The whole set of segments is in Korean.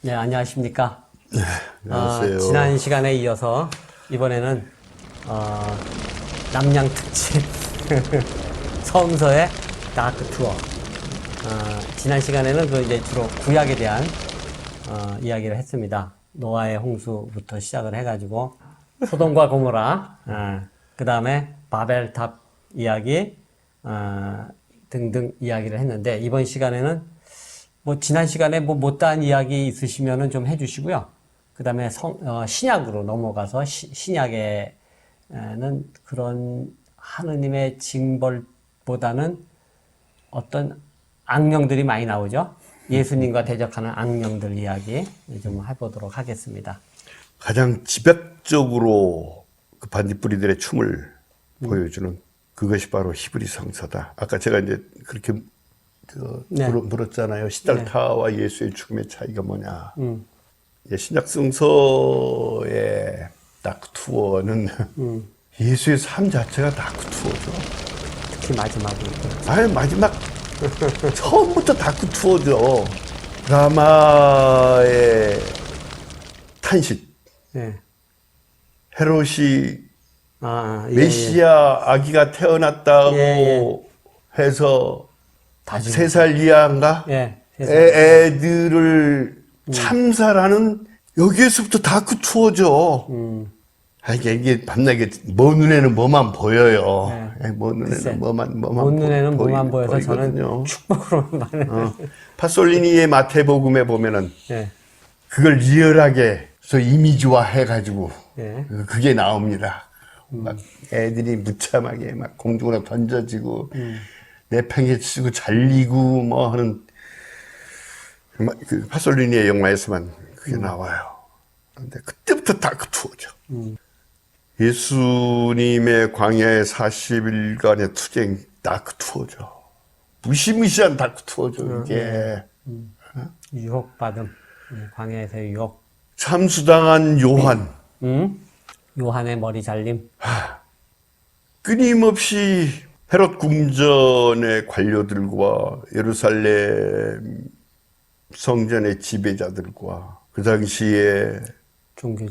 네, 안녕하십니까. 네, 안녕하세요. 지난 시간에 이어서 이번에는 남양 특집 성서의 다크 투어. 지난 시간에는 이제 주로 구약에 대한 이야기를 했습니다. 노아의 홍수부터 시작을 해가지고 소돔과 고모라, 그 다음에 바벨탑 이야기 등등 이야기를 했는데, 이번 시간에는 지난 시간에 못다한 이야기 있으시면은 좀 해주시고요. 그 다음에 신약으로 넘어가서 신약에는 그런 하느님의 징벌보다는 어떤 악령들이 많이 나오죠. 예수님과 대적하는 악령들 이야기 좀 해보도록 하겠습니다. 가장 집약적으로 그 반딧불이들의 춤을 보여주는 그것이 바로 히브리 성서다. 아까 제가 이제 그렇게 네. 물었잖아요. 시달타와 예수의 죽음의 차이가 뭐냐. 신약 성서의 다크 투어는 예수의 삶 자체가 다크 투어죠. 특히 마지막으로. 아니, 마지막 처음부터 다크 투어죠. 라마의 탄식. 네. 헤롯이 예, 메시아 아기가 태어났다고 해서 3살 이하인가? 예. 애들을 참살하는 여기에서부터 다크 투어죠. 이게 밤낮에 먼 눈에는 뭐만 보여요. 먼 눈에는 먼 눈에는 뭐만 보여서 저는 축복으로만 봐요. 파솔리니의 마태복음에 보면은 그걸 리얼하게 이미지화 해가지고 그게 나옵니다. 막 애들이 무참하게 막 공중으로 던져지고 내팽개치고 잘리고 뭐 하는 그 파솔리니의 영화에서만 그게 나와요. 근데 그때부터 다크 투어죠. 예수님의 광야의 40일간의 투쟁 다크 투어죠. 무시무시한 다크 투어죠, 이게. 유혹받음. 광야에서의 유혹. 참수당한 요한. 요한의 머리 잘림. 끊임없이 헤롯 궁전의 관료들과 예루살렘 성전의 지배자들과 그 당시에 종교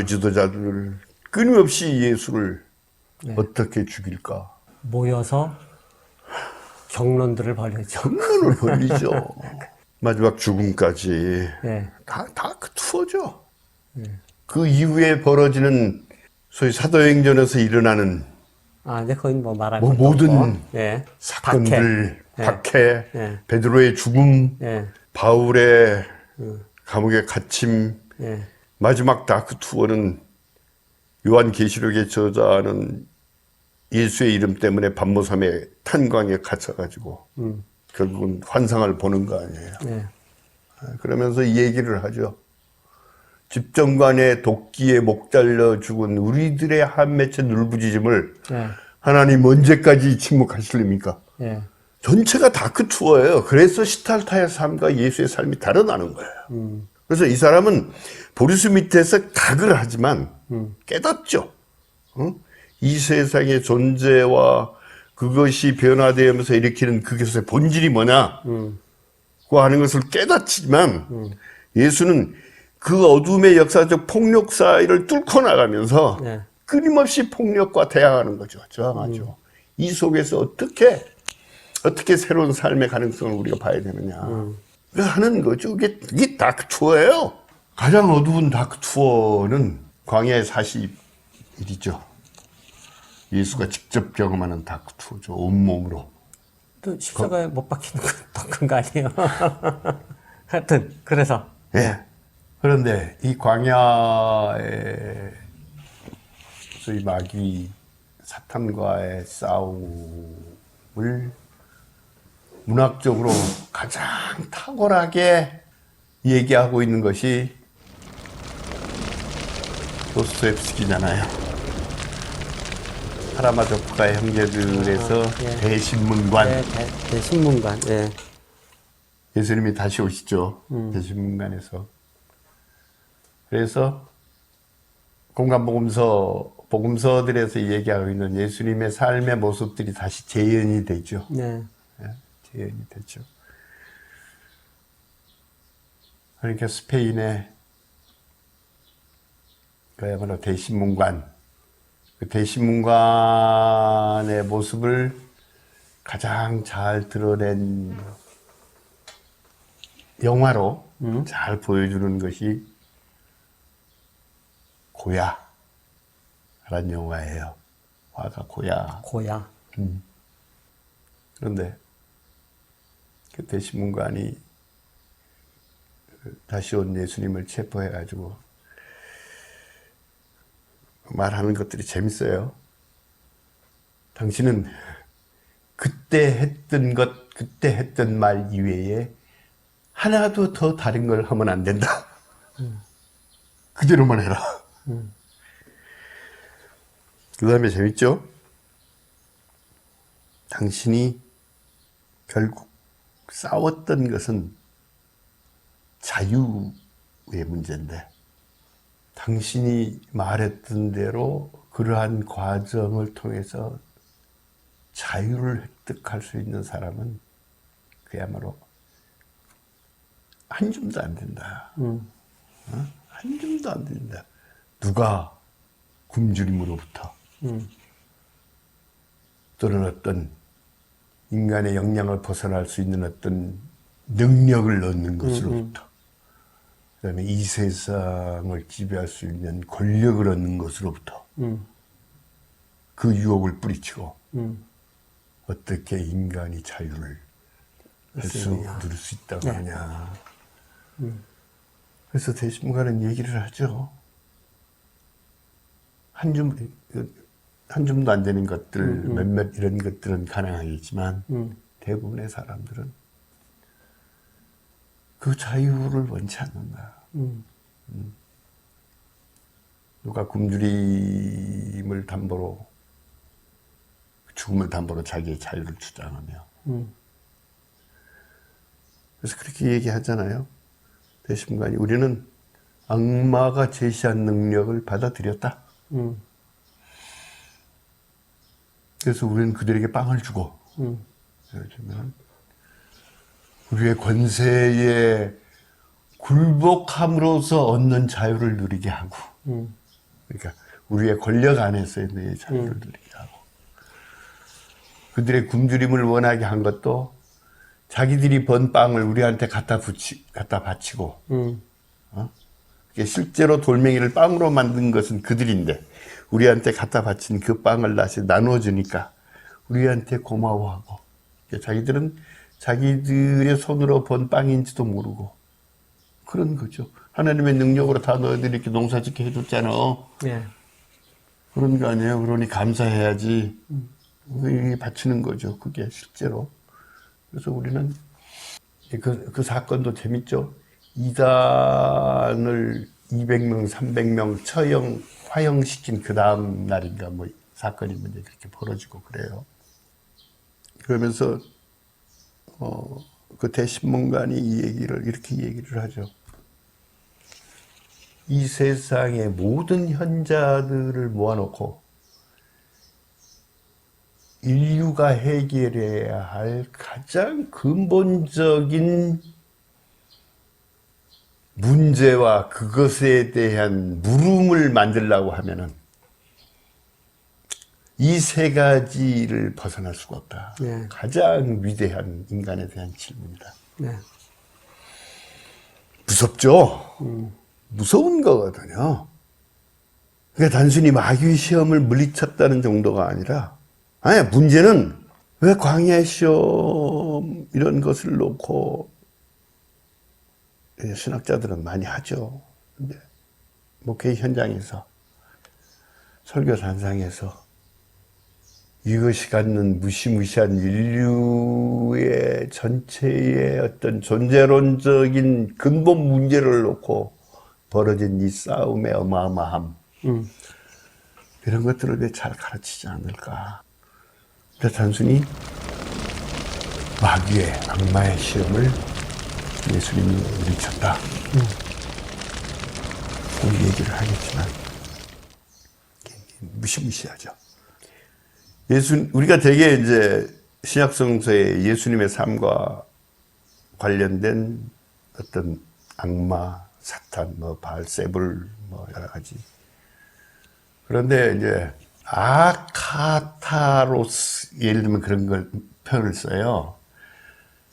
지도자들 끊임없이 예수를 어떻게 죽일까 모여서 경론들을 벌이죠. 경론을 벌이죠. 마지막 죽음까지 다그 투어죠. 그 이후에 벌어지는 소위 사도행전에서 일어나는 근데 거긴 말할 모든 사건들, 박해, 베드로의 죽음, 바울의 감옥에 갇힘, 마지막 다크 투어는 요한계시록의 저자는 예수의 이름 때문에 반모섬에 탄광에 갇혀가지고 결국은 환상을 보는 거 아니에요. 그러면서 이 얘기를 하죠. 집정관의 도끼에 목 잘려 죽은 우리들의 한 맺힌 울부짖음을 하나님 언제까지 침묵하실입니까? 전체가 다크 투어예요. 그래서 시탈타의 삶과 예수의 삶이 다르다는 거예요. 그래서 이 사람은 보리수 밑에서 각을 하지만 깨닫죠. 이 세상의 존재와 그것이 변화되면서 일으키는 그것의 본질이 뭐냐고 하는 것을 깨닫지만 예수는 그 어둠의 역사적 폭력 사이를 뚫고 나가면서 끊임없이 폭력과 대항하는 거죠. 저항하죠. 이 속에서 어떻게 새로운 삶의 가능성을 우리가 봐야 되느냐. 하는 거죠. 이게 다크 투어예요. 가장 어두운 다크 투어는 광야의 40일이죠. 예수가 직접 경험하는 다크 투어죠. 온몸으로. 또 십자가에 못 박히는 건 큰 거 아니에요. 하여튼 그래서. 그런데 이 광야의 소위 마귀 사탄과의 싸움을 문학적으로 가장 탁월하게 얘기하고 있는 것이 도스토옙스키잖아요. 카라마조프가의 형제들에서 대신문관. 대신문관. 예수님이 다시 오시죠. 대신문관에서. 그래서 복음서들에서 얘기하고 있는 예수님의 삶의 모습들이 다시 재현이 되죠. 재현이 되죠. 그러니까 스페인의 그야말로 대신문관, 그 대신문관의 모습을 가장 잘 드러낸 영화로 잘 보여주는 것이 고야라는 영화예요. 화가 고야. 고야. 그런데 그 대신문관이 다시 온 예수님을 체포해가지고 말하는 것들이 재밌어요. 당신은 그때 했던 것, 그때 했던 말 이외에 하나도 더 다른 걸 하면 안 된다. 그대로만 해라. 그 다음에 재밌죠? 당신이 결국 싸웠던 것은 자유의 문제인데 당신이 말했던 대로 그러한 과정을 통해서 자유를 획득할 수 있는 사람은 그야말로 한 줌도 안 된다. 한 줌도 안 된다. 누가 굶주림으로부터 또는 어떤 인간의 역량을 벗어날 수 있는 어떤 능력을 얻는 것으로부터 그다음에 이 세상을 지배할 수 있는 권력을 얻는 것으로부터 그 유혹을 뿌리치고 어떻게 인간이 자유를 누릴 수 있다고 하냐. 그래서 대신문관은 얘기를 하죠. 한 줌도 안 되는 것들, 몇몇 이런 것들은 가능하겠지만 대부분의 사람들은 그 자유를 원치 않는다. 누가 굶주림을 담보로, 죽음을 담보로 자기의 자유를 주장하며. 그래서 그렇게 얘기하잖아요. 대신문관이 우리는 악마가 제시한 능력을 받아들였다. 그래서 우리는 그들에게 빵을 주고, 예를 들면 우리의 권세에 굴복함으로써 얻는 자유를 누리게 하고, 그러니까 우리의 권력 안에서의 내 자유를 누리게 하고, 그들의 굶주림을 원하게 한 것도 자기들이 번 빵을 우리한테 갖다 바치고, 실제로 돌멩이를 빵으로 만든 것은 그들인데 우리한테 갖다 바친 그 빵을 다시 나눠주니까 우리한테 고마워하고, 자기들은 자기들의 손으로 번 빵인지도 모르고 그런 거죠. 하나님의 능력으로 다 너희들이 이렇게 농사 짓게 해줬잖아. 예. 그런 거 아니에요. 그러니 감사해야지. 이게 바치는 거죠. 그게 실제로. 그래서 우리는 그 사건도 재밌죠. 이단을 200명, 300명 처형, 화형시킨 그 다음 날인가 뭐 사건이 이제 그렇게 벌어지고 그래요. 그러면서 그 대신문관이 이렇게 얘기를 하죠. 이 세상의 모든 현자들을 모아놓고 인류가 해결해야 할 가장 근본적인 문제와 그것에 대한 물음을 만들려고 하면은 이 세 가지를 벗어날 수가 없다. 네. 가장 위대한 인간에 대한 질문이다. 네. 무섭죠? 무서운 거거든요. 그러니까 단순히 마귀의 시험을 물리쳤다는 정도가 아니라, 문제는 왜 광야 시험 이런 것을 놓고 신학자들은 많이 하죠. 근데 목회 현장에서, 설교 단상에서 이것이 갖는 무시무시한 인류의 전체의 어떤 존재론적인 근본 문제를 놓고 벌어진 이 싸움의 어마어마함, 이런 것들을 왜 잘 가르치지 않을까. 그러니까 단순히 마귀의 악마의 시험을 예수님이 물리쳤다. 그 얘기를 하겠지만 무시무시하죠. 우리가 되게 이제 신약성서에 예수님의 삶과 관련된 어떤 악마, 사탄, 뭐 바알세불, 뭐 여러 가지. 그런데 이제 아카타로스 예를 들면 그런 걸 표현을 써요.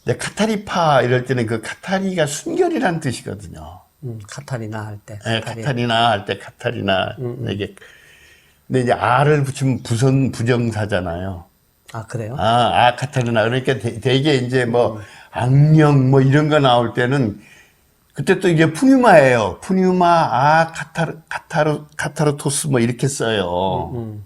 근데 카타리파 이럴 때는 그 카타리가 순결이라는 뜻이거든요. 카타리나 할 때. 네, 카타리나 할 때 카타리나 이게 근데 이제 아를 붙이면 부정사잖아요. 아, 그래요? 카타리나 그러니까 되게 이제 뭐 악령 뭐 이런 거 나올 때는 그때 또 이게 푸뉴마예요. 푸뉴마 카타르토스 뭐 이렇게 써요.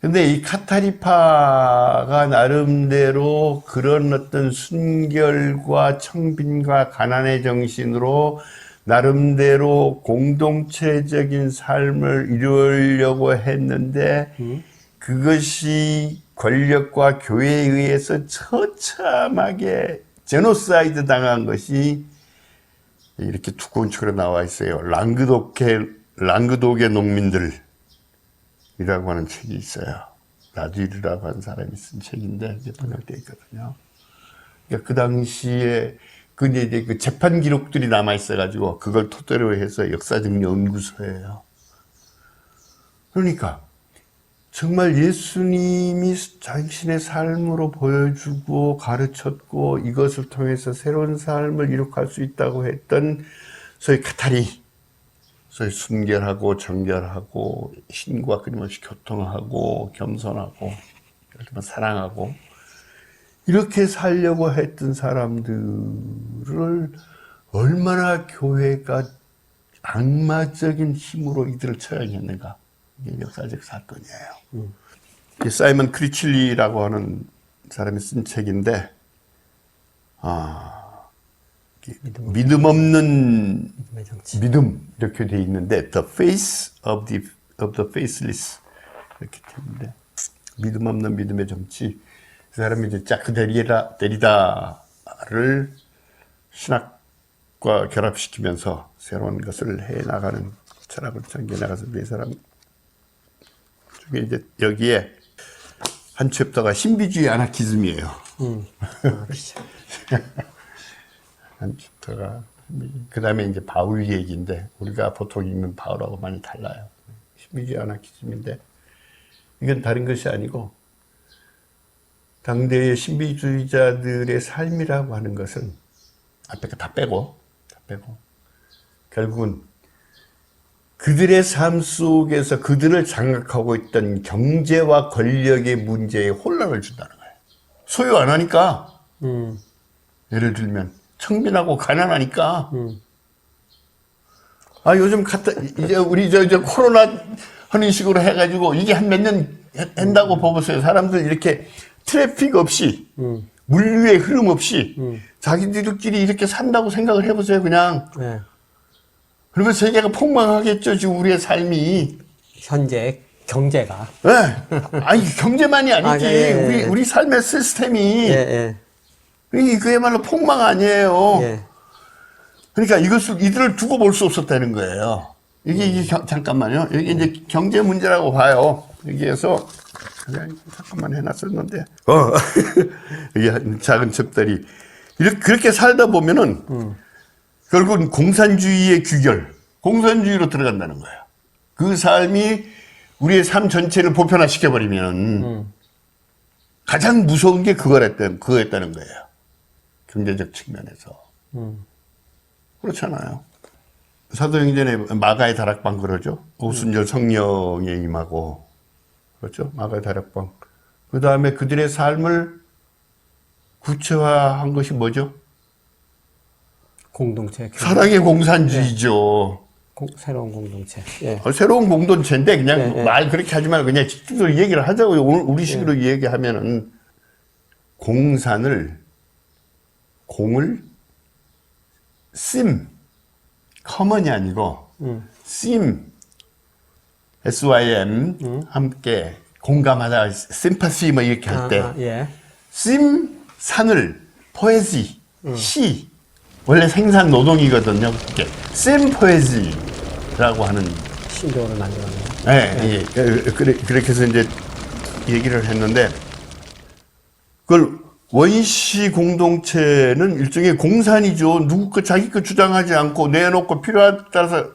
근데 이 카타리파가 나름대로 그런 어떤 순결과 청빈과 가난의 정신으로 나름대로 공동체적인 삶을 이루려고 했는데 그것이 권력과 교회에 의해서 처참하게 제노사이드 당한 것이 이렇게 두꺼운 책으로 나와 있어요. 랑그독의 농민들이라고 하는 책이 있어요. 라듀르라고 하는 사람이 쓴 책인데 이제 번역되어 있거든요. 그러니까 그 당시에 이제 그 재판 기록들이 남아 있어가지고 그걸 토대로 해서 역사적 연구소예요. 그러니까 정말 예수님이 자신의 삶으로 보여주고 가르쳤고 이것을 통해서 새로운 삶을 이룩할 수 있다고 했던 소위 카타리, 소위 순결하고 정결하고 신과 끊임없이 교통하고 겸손하고 예를 들면 사랑하고 이렇게 살려고 했던 사람들을 얼마나 교회가 악마적인 힘으로 이들을 처형했는가. 이게 역사적 사건이에요. 사이먼 크리칠리라고 하는 사람이 쓴 책인데, 믿음 없는 믿음 이렇게 돼 있는데, The Face of the Faceless 이렇게 돼 있는데, 믿음 없는 믿음의 정치. 그 사람이 이제 자크 데리다를 신학과 결합시키면서 새로운 것을 해 나가는 철학을 전개 나가서 이 사람. 이제 여기에 한 챕터가 신비주의 아나키즘이에요. 한 챕터가 그 다음에 이제 바울 얘기인데 우리가 보통 읽는 바울하고 많이 달라요. 신비주의 아나키즘인데 이건 다른 것이 아니고 당대의 신비주의자들의 삶이라고 하는 것은 앞에 거 다 빼고 결국은 그들의 삶 속에서 그들을 장악하고 있던 경제와 권력의 문제에 혼란을 준다는 거예요. 소유 안 하니까. 예를 들면 청빈하고 가난하니까. 요즘 이제 우리 저 코로나 하는 식으로 해가지고 이게 한 몇 년 한다고 보보세요. 사람들 이렇게 트래픽 없이 물류의 흐름 없이 자기들끼리 이렇게 산다고 생각을 해보세요. 그냥. 네. 그러면 세계가 폭망하겠죠, 지금 우리의 삶이. 현재 경제가. 네. 아니, 경제만이 아니지. 우리 삶의 시스템이. 그야말로 폭망 아니에요. 그러니까 이들을 두고 볼 수 없었다는 거예요. 이게 잠깐만요. 여기 이제 경제 문제라고 봐요. 여기에서, 그냥 잠깐만 해놨었는데. 이게 작은 첩들이. 그렇게 살다 보면은, 결국은 공산주의의 규결, 공산주의로 들어간다는 거예요. 그 삶이 우리의 삶 전체를 보편화시켜버리면 가장 무서운 게 그거였다는 거예요. 경제적 측면에서. 그렇잖아요. 사도행전에 마가의 다락방 그러죠. 오순절 성령에 임하고 그렇죠. 마가의 다락방. 그 다음에 그들의 삶을 구체화한 것이 뭐죠? 공동체. 사랑의 공산주의죠. 새로운 공동체. 새로운 공동체인데 그냥 말 그렇게 하지 말고 그냥 직접적으로 얘기를 하자고요. 우리식으로 얘기하면은 공을 커먼이 아니고 SYM 함께 공감하다 심파시 뭐 이렇게 할 때 산을 포에지 시 원래 생산 노동이거든요. 샘포에지라고 하는 신조어를 만들었네요. 그렇게 해서 이제 얘기를 했는데 그걸 원시 공동체는 일종의 공산이죠. 누구 거 자기 거 주장하지 않고 내놓고 필요에 따라서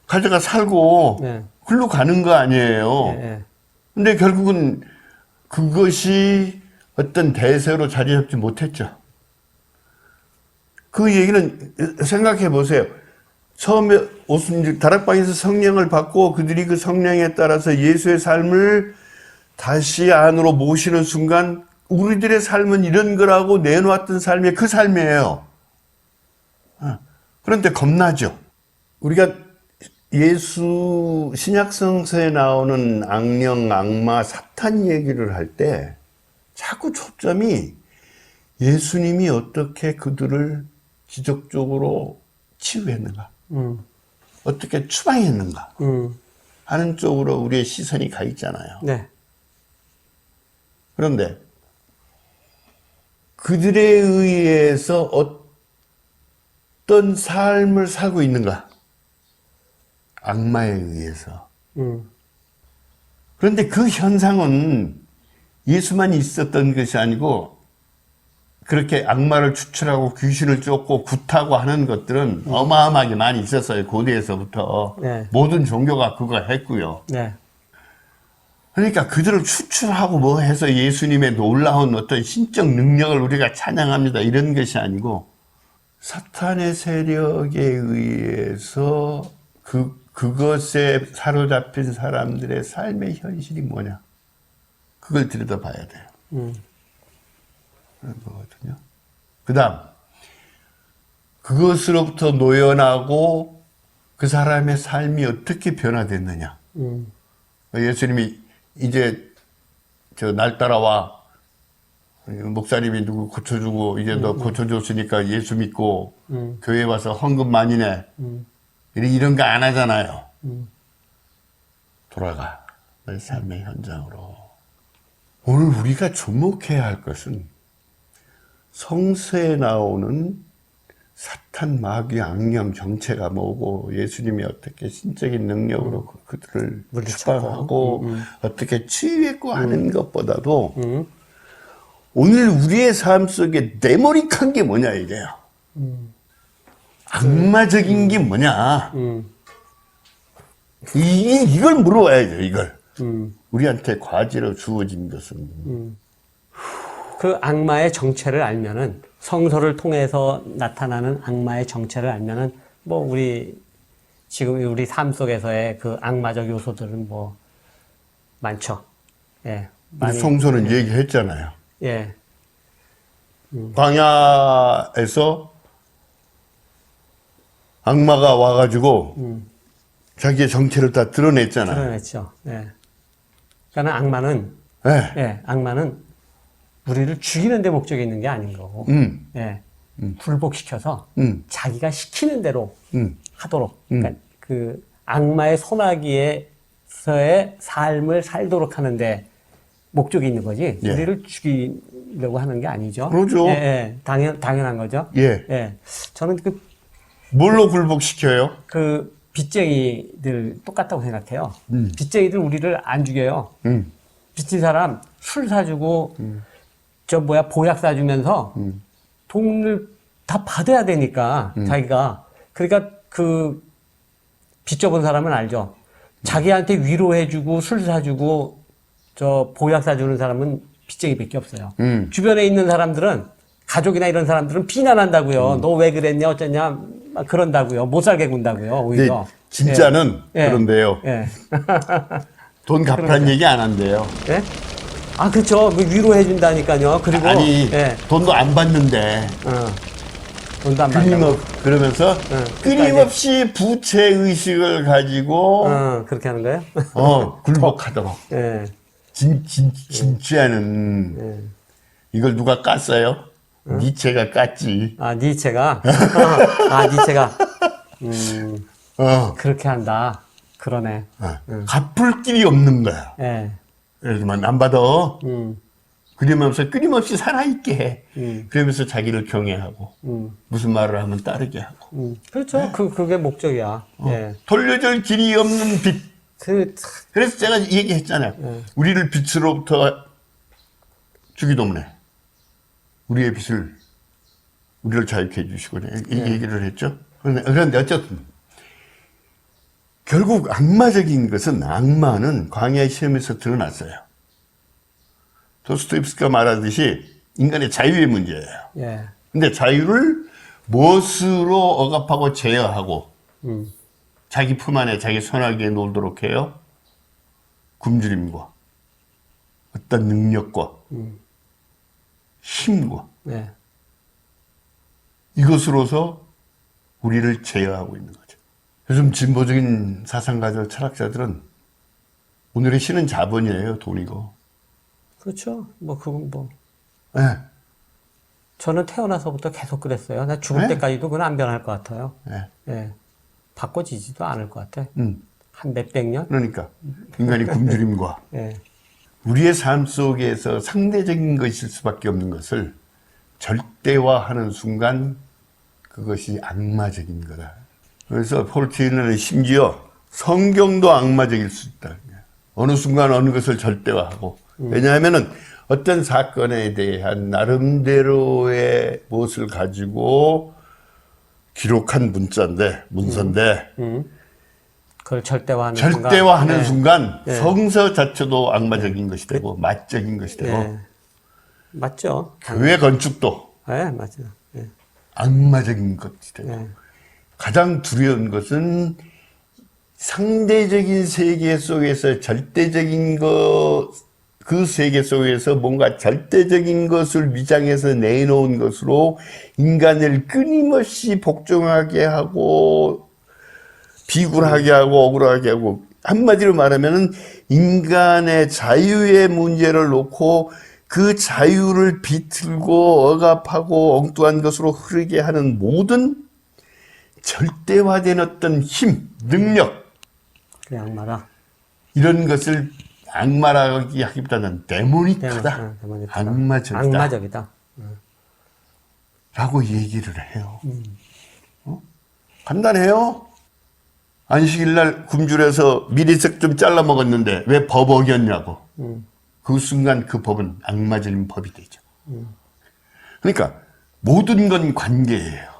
가져가 살고 네. 글로 가는 거 아니에요. 네. 근데 결국은 그것이 어떤 대세로 자리 잡지 못했죠. 그 얘기는 생각해 보세요. 처음에 다락방에서 성령을 받고 그들이 그 성령에 따라서 예수의 삶을 다시 안으로 모시는 순간 우리들의 삶은 이런 거라고 내놓았던 삶이 그 삶이에요. 그런데 겁나죠. 우리가 예수 신약성서에 나오는 악령, 악마, 사탄 얘기를 할 때 자꾸 초점이 예수님이 어떻게 그들을 기적적으로 치유했는가, 어떻게 추방했는가 하는 쪽으로 우리의 시선이 가 있잖아요. 네. 그런데 그들에 의해서 어떤 삶을 살고 있는가? 악마에 의해서. 그런데 그 현상은 예수만 있었던 것이 아니고 그렇게 악마를 추출하고 귀신을 쫓고 굿하고 하는 것들은 어마어마하게 많이 있었어요. 고대에서부터. 네. 모든 종교가 그거 했고요. 네. 그러니까 그들을 추출하고 뭐 해서 예수님의 놀라운 어떤 신적 능력을 우리가 찬양합니다. 이런 것이 아니고 사탄의 세력에 의해서 그것에 사로잡힌 사람들의 삶의 현실이 뭐냐. 그걸 들여다봐야 돼요. 그런 거거든요. 그 다음, 그것으로부터 노연하고 그 사람의 삶이 어떻게 변화됐느냐. 예수님이 이제 날 따라와. 목사님이 누구 고쳐주고 이제 너 고쳐줬으니까 예수 믿고 교회 와서 헌금 많이 내. 이런 거 안 하잖아요. 돌아가. 내 삶의 현장으로. 오늘 우리가 주목해야 할 것은 성서에 나오는 사탄, 마귀, 악령, 정체가 뭐고 예수님이 어떻게 신적인 능력으로 그들을 추방하고 어떻게 치유했고 하는 것보다도 오늘 우리의 삶 속에 네모릭한 게 뭐냐 이게요. 악마적인 게 뭐냐. 이걸 물어봐야죠. 이걸. 우리한테 과제로 주어진 것은. 그 악마의 정체를 알면은 성서를 통해서 나타나는 악마의 정체를 알면은 뭐 지금 우리 삶 속에서의 그 악마적 요소들은 뭐 많죠. 예. 우리 성서는 얘기했잖아요. 예. 광야에서 악마가 와가지고 자기의 정체를 다 드러냈잖아요. 드러냈죠. 예. 그러니까 악마는 네. 예, 악마는 우리를 죽이는 데 목적이 있는 게 아닌 거고, 예, 굴복시켜서 자기가 시키는 대로 하도록, 그러니까 그 악마의 소나기에서의 삶을 살도록 하는데 목적이 있는 거지, 예. 우리를 죽이려고 하는 게 아니죠. 그러죠. 예, 예, 당연한 거죠. 예. 예, 저는 뭘로 굴복시켜요? 그 빚쟁이들 똑같다고 생각해요. 빚쟁이들 우리를 안 죽여요. 빚진 사람 술 사주고, 보약 사주면서 돈을 다 받아야 되니까, 자기가. 그러니까 그 빚 져본 사람은 알죠. 자기한테 위로해주고 술 사주고 보약 사주는 사람은 빚쟁이밖에 없어요. 주변에 있는 사람들은, 가족이나 이런 사람들은 비난한다고요. 너 왜 그랬냐 어쩌냐 막 그런다고요. 못 살게 군다고요. 오히려. 진짜는 예. 그런데요. 예. 돈 갚으란 얘기 안 한대요. 예? 아, 그렇죠. 위로해 준다니까요. 그리고 아니, 예. 돈도 안 받는데. 돈도 안 받는다고. 그러면서 끊임없이 부채 의식을 가지고 그렇게 하는 거예요? 굴복하도록. 예. 진짜는 이걸 누가 깠어요? 니체가 깠지. 아, 니체가. 니체가. 그렇게 한다. 그러네. 갚을 길이 없는 거야. 예. 그래서만 안 받아. 그러면서 끊임없이 살아있게 해. 그러면서 자기를 경외하고 무슨 말을 하면 따르게 하고. 그렇죠. 그게 목적이야. 예. 돌려줄 길이 없는 빚. 그래서 제가 얘기했잖아요. 우리를 빛으로부터 주기도문에 우리의 빚을 우리를 자유케 해주시고 이 얘기를 했죠. 그런데 어쨌든 결국 악마적인 것은 악마는 광야의 시험에서 드러났어요. 도스토옙스키가 말하듯이 인간의 자유의 문제예요. 예. 근데 자유를 무엇으로 억압하고 제어하고 자기 품 안에 자기 손아귀에 놀도록 해요? 굶주림과 어떤 능력과 힘과 예. 이것으로서 우리를 제어하고 있는 거죠. 요즘 진보적인 사상가들, 철학자들은 오늘의 신은 자본이에요, 돈이고. 그렇죠. 뭐 그건 뭐 네. 저는 태어나서부터 계속 그랬어요. 나 죽을 네? 때까지도 그건 안 변할 것 같아요. 네. 예. 바꿔지지도 않을 것 같아. 한 몇백 년? 그러니까 인간이 굶주림과 예. 우리의 삶 속에서 상대적인 것일 수밖에 없는 것을 절대화하는 순간 그것이 악마적인 거다. 그래서 폴 티너는 심지어 성경도 악마적일 수 있다. 어느 순간 어느 것을 절대화하고 왜냐하면은 어떤 사건에 대한 나름대로의 무엇을 가지고 기록한 문서인데 그걸 절대화하는 절대화하는 순간 예. 성서 자체도 악마적인 것이 되고 마적인 것이 되고 예. 맞죠. 교회 건축도 예, 맞죠. 예. 악마적인 것이 되고 예. 가장 두려운 것은 상대적인 세계 속에서 절대적인 그 세계 속에서 뭔가 절대적인 것을 위장해서 내놓은 것으로 인간을 끊임없이 복종하게 하고 비굴하게 하고 억울하게 하고 한마디로 말하면은 인간의 자유의 문제를 놓고 그 자유를 비틀고 억압하고 엉뚱한 것으로 흐르게 하는 모든 절대화된 어떤 힘, 능력 그 악마다. 이런 것을 악마라고 하기보다는 데모닉하다, 데모닉하다. 악마적이다 악마적이다. 라고 얘기를 해요. 간단해요. 안식일날 굶주려서 미리색 좀 잘라 먹었는데 왜 법 어겼냐고. 그 순간 그 법은 악마적인 법이 되죠. 그러니까 모든 건 관계예요.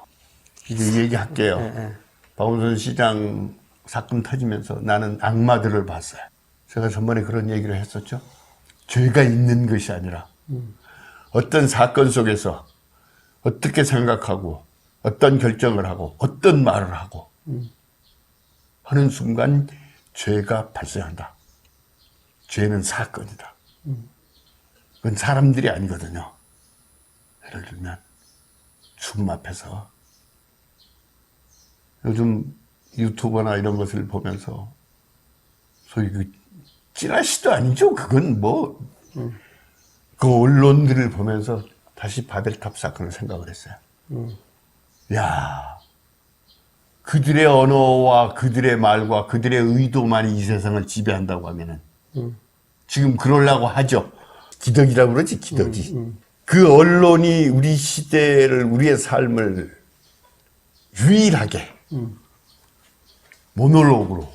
이제 얘기할게요. 박원순 시장 사건 터지면서 나는 악마들을 봤어요. 제가 전번에 그런 얘기를 했었죠. 죄가 있는 것이 아니라 어떤 사건 속에서 어떻게 생각하고 어떤 결정을 하고 어떤 말을 하고 하는 순간 죄가 발생한다. 죄는 사건이다. 그건 사람들이 아니거든요. 예를 들면 죽음 앞에서 요즘 유튜버나 이런 것을 보면서 소위 그 찌라시도 아니죠. 그건 뭐 그 언론들을 보면서 다시 바벨탑 사건을 생각을 했어요. 야, 그들의 언어와 그들의 말과 그들의 의도만이 이 세상을 지배한다고 하면은 지금 그러려고 하죠. 기덕이라고 그러지, 기덕이. 그 언론이 우리 시대를, 우리의 삶을 유일하게 모놀로그로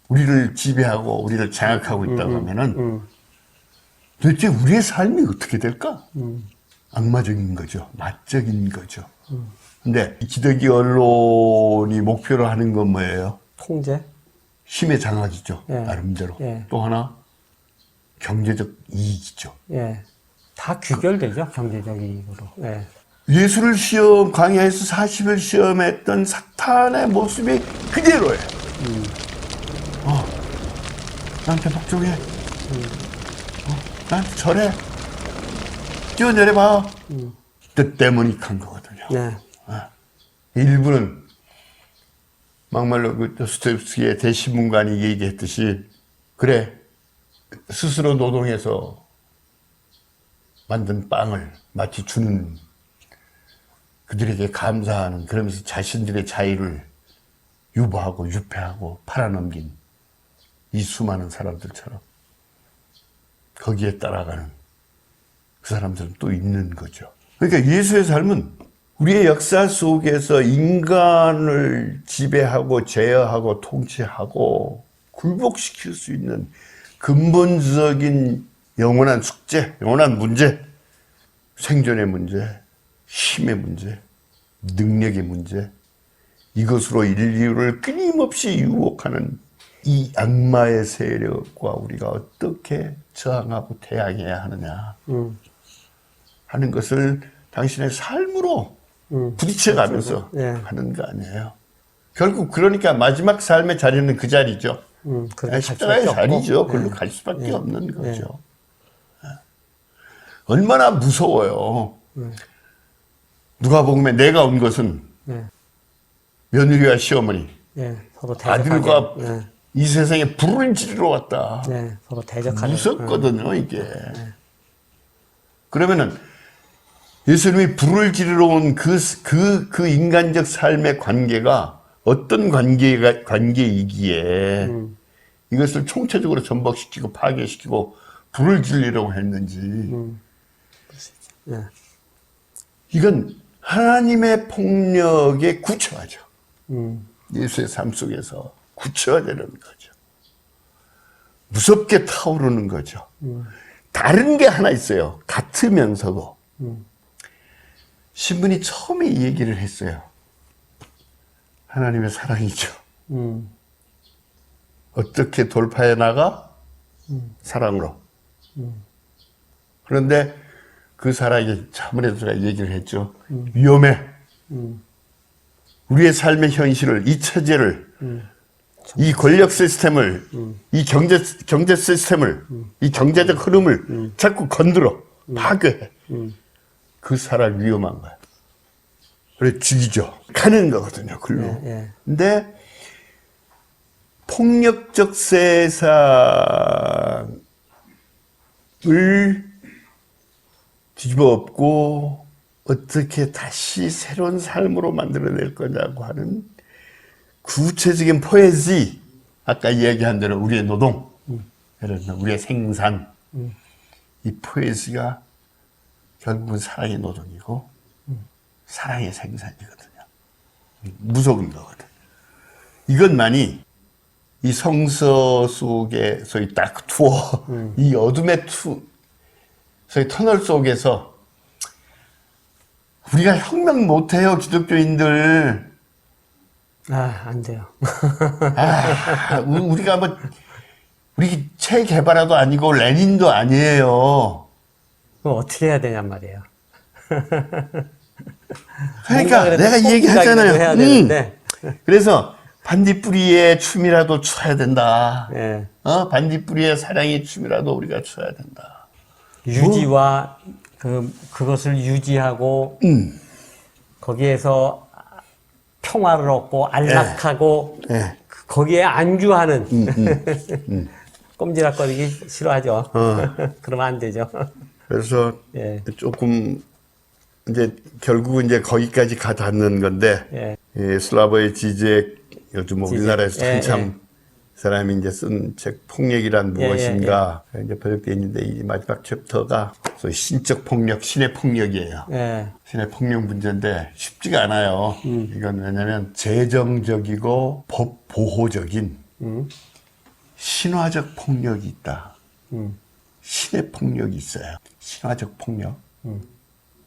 우리를 지배하고 우리를 장악하고 있다고 하면은 도대체 우리의 삶이 어떻게 될까? 악마적인 거죠. 마적인 거죠. 근데 기덕이 언론이 목표로 하는 건 뭐예요? 통제. 힘의 장악이죠. 예. 나름대로. 예. 또 하나 경제적 이익이죠. 예. 다 귀결되죠. 경제적 이익으로. 예. 예수를 광야에서 40일 시험했던 사탄의 모습이 그대로예요. 나한테 복종해. 나한테 절해. 뛰어내려봐. 뜻 데모닉한 거거든요. 네. 일부는 막말로 그 도스토옙스키의 대신문관이 얘기했듯이 그래 스스로 노동해서 만든 빵을 마치 주는 그들에게 감사하는 그러면서 자신들의 자유를 유보하고 유폐하고 팔아넘긴 이 수많은 사람들처럼 거기에 따라가는 그 사람들은 또 있는 거죠. 그러니까 예수의 삶은 우리의 역사 속에서 인간을 지배하고 제어하고 통치하고 굴복시킬 수 있는 근본적인 영원한 숙제, 영원한 문제 생존의 문제, 힘의 문제, 능력의 문제, 이것으로 인류를 끊임없이 유혹하는 이 악마의 세력과 우리가 어떻게 저항하고 대항해야 하느냐 하는 것을 당신의 삶으로 부딪혀가면서 예. 하는 거 아니에요. 결국 그러니까 마지막 삶의 자리는 그 자리죠. 십자가의 자리죠. 그걸로 갈 수밖에 없는 거죠. 얼마나 무서워요. 누가복음에 내가 온 것은 며느리와 시어머니, 서로 대적하게. 아들과 이 세상에 불을 지르러 왔다. 서로 대적하는. 무섭거든요, 이게. 그러면은 예수님이 불을 지르러 온 그 인간적 삶의 관계가 어떤 관계이기에 이것을 총체적으로 전복시키고 파괴시키고 불을 지르려고 했는지. 이건 하나님의 폭력에 구처하죠. 예수의 삶 속에서 구처되는 거죠. 무섭게 타오르는 거죠. 다른 게 하나 있어요. 같으면서도. 신부니 처음에 이 얘기를 했어요. 하나님의 사랑이죠. 어떻게 돌파해 나가? 사랑으로. 그런데 그 사랑이 아무래도 제가 얘기를 했죠. 위험해. 우리의 삶의 현실을, 이 체제를, 이 권력 시스템을, 이 경제 시스템을, 이 경제적 흐름을 자꾸 건드려, 파괴해. 그 사람 위험한 거야. 그래, 죽이죠. 가는 거거든요, 글로. 근데, 폭력적 세상을 뒤집어 엎고, 어떻게 다시 새로운 삶으로 만들어낼 거냐고 하는 구체적인 포에지, 아까 이야기한 대로 우리의 노동, 예를 들어 우리의 생산, 이 포에지가 결국은 사랑의 노동이고 사랑의 생산이거든요. 무서운 거거든. 이것만이 이 성서 속에 소위 다크 투어, 이 어둠의 소위 터널 속에서 우리가 혁명 못해요, 기독교인들. 안 돼요. 우리가 뭐 우리 체 개발화도 아니고 레닌도 아니에요. 그럼 어떻게 해야 되냔 말이에요. 그러니까 내가 이 얘기 해야 했잖아요. 되는데. 그래서 반딧불이의 춤이라도 춰야 된다. 예. 반딧불이의 사랑의 춤이라도 우리가 춰야 된다. 유지와 그것을 유지하고 거기에서 평화를 얻고 안락하고 거기에 안주하는 꼼지락거리기 싫어하죠. 그러면 안 되죠. 그래서 조금 이제 결국은 이제 거기까지 가 닿는 건데 슬라보의 지제 요즘 우리나라에서 한참 사람이 이제 쓴 책 폭력이란 무엇인가 이제 번역되어 있는데 이 마지막 챕터가 소위 신적 폭력, 신의 폭력이에요. 신의 폭력 문제인데 쉽지가 않아요. 이건 왜냐하면 재정적이고 법 보호적인 신화적 폭력이 있다. 신의 폭력이 있어요. 신화적 폭력.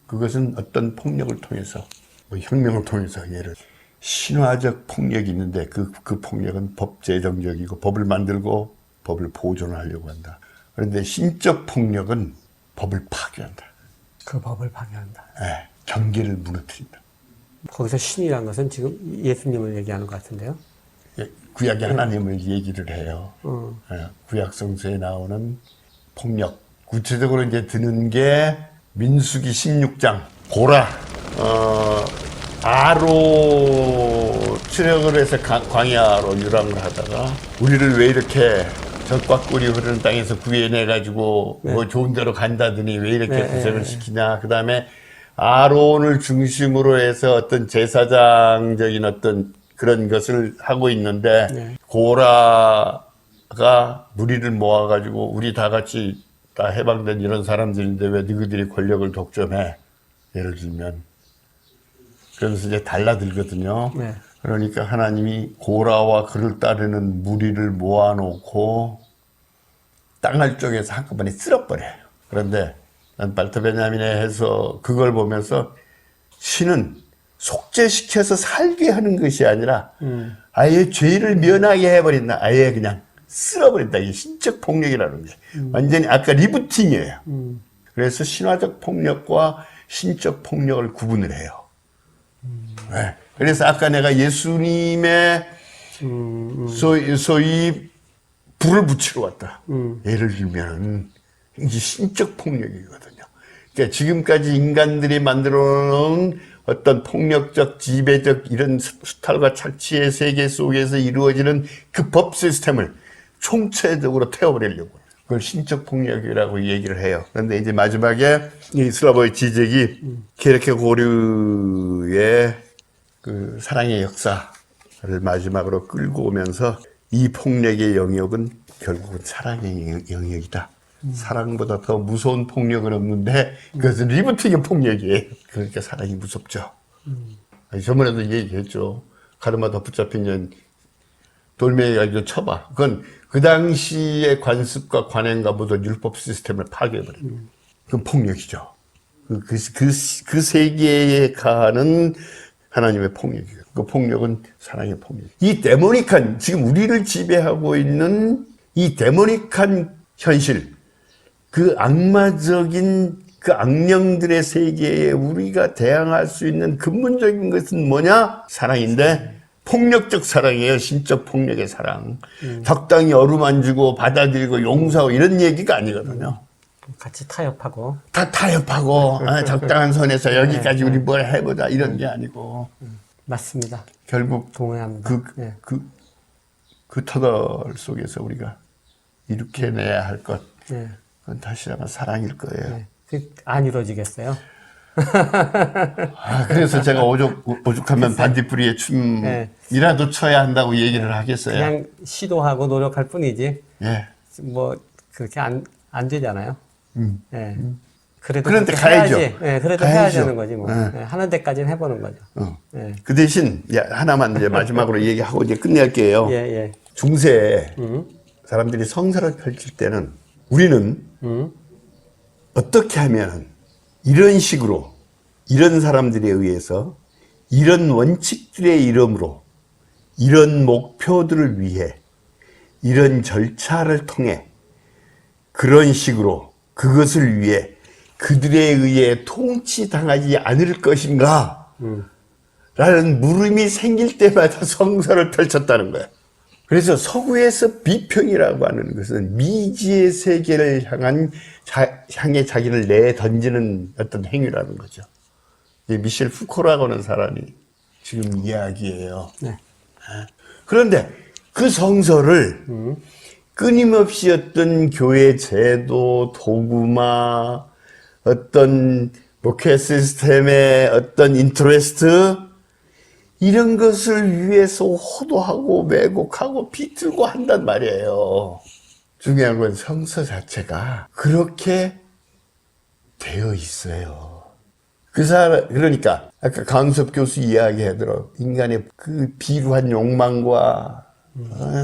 그것은 어떤 폭력을 통해서, 뭐 혁명을 통해서 예를 신화적 폭력이 있는데 그 폭력은 법재정적이고 법을 만들고 법을 보존하려고 한다. 그런데 신적 폭력은 법을 파괴한다. 그 법을 파괴한다. 경계를 무너뜨린다. 거기서 신이라는 것은 지금 예수님을 얘기하는 것 같은데요. 구약의 하나님을 얘기를 해요. 구약 성서에 나오는 폭력. 구체적으로 이제 드는 게 민수기 16장 고라 아로 출애굽을 해서 광야로 유랑을 하다가 우리를 왜 이렇게 젖과 꿀이 흐르는 땅에서 구해내가지고 뭐 좋은 데로 간다더니 왜 이렇게 고생을 시키냐. 그 다음에 아론을 중심으로 해서 어떤 제사장적인 어떤 그런 것을 하고 있는데 고라가 무리를 모아가지고 우리 다 같이 다 해방된 이런 사람들인데 왜 너희들이 권력을 독점해? 예를 들면 그러면서 이제 달라들거든요. 그러니까 하나님이 고라와 그를 따르는 무리를 모아놓고 땅을 쪼개서 한꺼번에 쓸어버려요. 그런데 난 발터 베냐민에 해서 그걸 보면서 신은 속죄시켜서 살게 하는 것이 아니라 아예 죄를 면하게 해버린다. 아예 그냥 쓸어버린다. 이게 신적 폭력이라는 게 완전히 아까 리부팅이에요. 그래서 신화적 폭력과 신적 폭력을 구분을 해요. 네. 그래서 아까 내가 예수님의 소위 불을 붙이러 왔다. 예를 들면 이게 신적 폭력이거든요. 그러니까 지금까지 인간들이 만들어 놓은 어떤 폭력적, 지배적 이런 수탈과 착취의 세계 속에서 이루어지는 그 법 시스템을 총체적으로 태워버리려고 그걸 신적 폭력이라고 얘기를 해요. 그런데 이제 마지막에 이 슬라보의 지적이 케르케고르의 그 사랑의 역사를 마지막으로 끌고 오면서 이 폭력의 영역은 결국은 사랑의 영역이다. 사랑보다 더 무서운 폭력은 없는데 그것은 리부팅의 폭력이에요. 그러니까 사랑이 무섭죠. 저번에도 얘기했죠. 가르마 붙잡힌 년 돌멩이 가지고 쳐봐. 그건 그 당시의 관습과 관행과 모든 율법 시스템을 파괴해버린 그건 폭력이죠. 그 세계에 가는 하나님의 폭력이에요. 그 폭력은 사랑의 폭력. 이 데모닉한 지금 우리를 지배하고 있는 이 데모닉한 현실, 그 악마적인 그 악령들의 세계에 우리가 대항할 수 있는 근본적인 것은 뭐냐? 사랑인데 폭력적 사랑이에요. 신적 폭력의 사랑. 적당히 어루만지고 받아들이고 용서하고 이런 얘기가 아니거든요. 같이 타협하고. 다 타협하고 적당한 선에서 여기까지 우리 뭘 해보자 이런 게 아니고. 맞습니다. 결국 동의합니다. 그 터널 속에서 우리가 이룩해내야 할 것. 그건 다시 한번 사랑일 거예요. 안 이루어지겠어요? 그래서 제가 오죽하면 반딧불이의 춤이라도 춰야 한다고 얘기를 하겠어요. 그냥 시도하고 노력할 뿐이지. 예. 뭐 그렇게 안 되잖아요. 예. 그래도 그런데 가야죠. 해야지. 예, 그래도 가야죠. 해야 되는 거지 뭐. 예, 하는 데까지는 해보는 거죠. 예. 그 대신 하나만 이제 마지막으로 얘기하고 이제 끝낼게요. 예. 중세에 사람들이 성사를 펼칠 때는 우리는 어떻게 하면 이런 식으로 이런 사람들에 의해서 이런 원칙들의 이름으로 이런 목표들을 위해 이런 절차를 통해 그런 식으로 그것을 위해 그들에 의해 통치당하지 않을 것인가 라는 물음이 생길 때마다 성서를 펼쳤다는 거예요. 그래서 서구에서 비평이라고 하는 것은 미지의 세계를 향해 자기를 내던지는 어떤 행위라는 거죠. 미셸 푸코라고 하는 사람이 지금 이야기해요. 네. 그런데 그 성서를 끊임없이 어떤 교회 제도, 도구마, 어떤 목회 시스템의 어떤 인트레스트 이런 것을 위해서 호도하고 왜곡하고 비틀고 한단 말이에요. 중요한 건 성서 자체가 그렇게 되어 있어요. 그러니까 아까 강섭 교수 이야기하더라고. 인간의 그 비루한 욕망과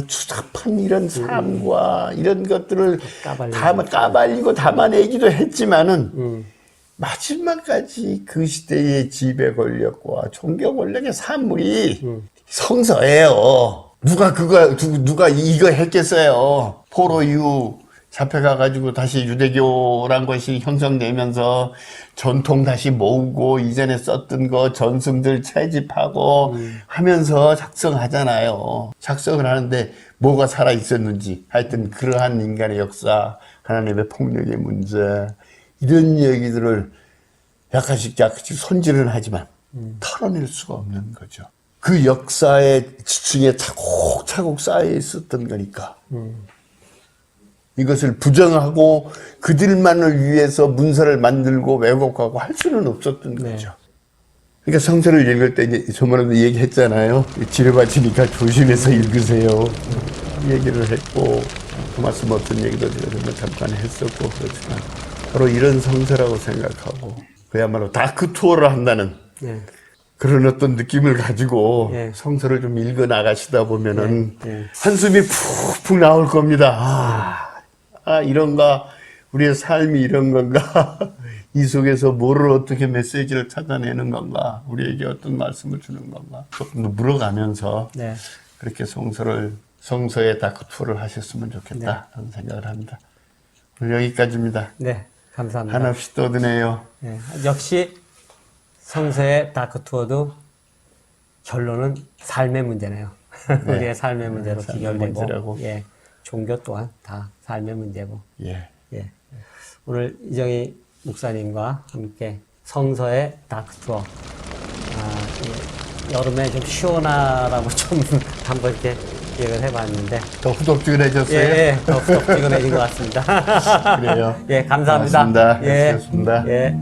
추잡한 이런 삶과 이런 것들을 까발리고 담아내기도 했지만은 마지막까지 그 시대의 지배 권력과 종교 권력의 산물이 성서예요. 누가 이거 했겠어요. 포로 이후 잡혀가가지고 다시 유대교란 것이 형성되면서 전통 다시 모으고 이전에 썼던 거 전승들 채집하고 하면서 작성하잖아요. 작성을 하는데 뭐가 살아있었는지 하여튼 그러한 인간의 역사, 하나님의 폭력의 문제 이런 얘기들을 약간씩 손질은 하지만 털어낼 수가 없는 거죠. 그 역사의 지층에 차곡차곡 쌓여 있었던 거니까. 이것을 부정하고 그들만을 위해서 문서를 만들고 왜곡하고 할 수는 없었던 거죠. 그러니까 성서를 읽을 때 이제 저번에도 얘기했잖아요. 지뢰밭이니까 조심해서 읽으세요. 얘기를 했고 토마스 머튼 얘기도 제가 잠깐 했었고 그렇지만 바로 이런 성서라고 생각하고 그야말로 다크 투어를 한다는 그런 어떤 느낌을 가지고 성서를 좀 읽어 나가시다 보면은 한숨이 푹푹 나올 겁니다. 이런가 우리의 삶이 이런 건가? 이 속에서 뭐를 어떻게 메시지를 찾아내는 건가? 우리에게 어떤 말씀을 주는 건가? 조금 더 물어가면서 네. 그렇게 성서의 다크투어를 하셨으면 좋겠다 하는 생각을 합니다. 오늘 여기까지입니다. 네, 감사합니다. 한없이 또 드네요. 네, 역시 성서의 다크투어도 결론은 삶의 문제네요. 우리의 삶의 문제로 삶의 귀결되고, 문제라고. 예, 종교 또한 다 삶의 문제고, 예. 예. 오늘 이정희 목사님과 함께 성서의 다크투어, 여름에 좀 시원하라고 좀 한번 이렇게 얘기를 해봤는데, 더 후덥지근해졌어요? 예, 더 후덥지근해진 것 같습니다. 그래요. 예, 감사합니다. 고맙습니다. 예, 수고하셨습니다. 예.